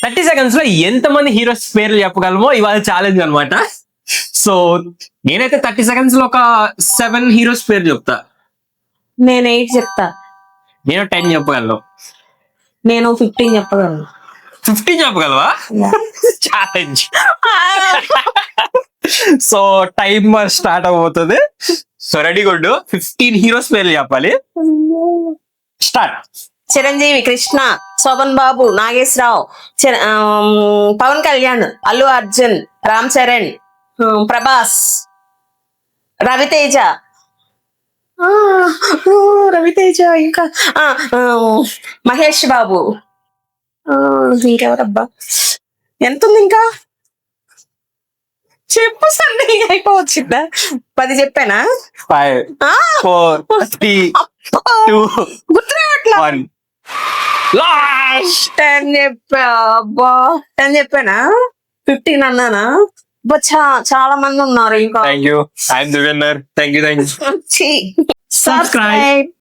30 seconds లో ఎంతమంది heroes పేర్లు చెప్పగలమో ఇవాళ ఛాలెంజ్ అన్నమాట. సో నేనైతే 30 seconds లో ఒక 7 హీరోస్ పేరు చెప్తా. నేను 8 చెప్తా. నేను 10 చెప్పగలను. నేను 15 చెప్పగలను. 15 చెప్పగలవా? ఛాలెంజ్. సో టైం స్టార్ట్ అవబోతుంది. So ready good. 15 హీరోస్ పేర్లు చెప్పాలి. స్టార్ట్. చిరంజీవి, కృష్ణ, శోభన్ బాబు, నాగేశ్వరరావు, పవన్ కళ్యాణ్, అల్లు అర్జున్, రామ్ చరణ్, ప్రభాస్, రవితేజ, రవితేజ, ఇంకా మహేష్ బాబు, ఇంకెవరబ్బా, ఎంత ఉంది ఇంకా? చెప్పు సండే అయిపోవచ్చిందా? 10 చెప్పానా? 5 4 3 2 గుర్తురావట్లా. 1 లాస్ట్. 10 చెప్పా. అబ్బా 10 చెప్పానా? 15 అన్నానా? అబ్బా చాలా మంది ఉన్నారు ఇంకా. Thank you. I'm the winner. Thank you. Subscribe.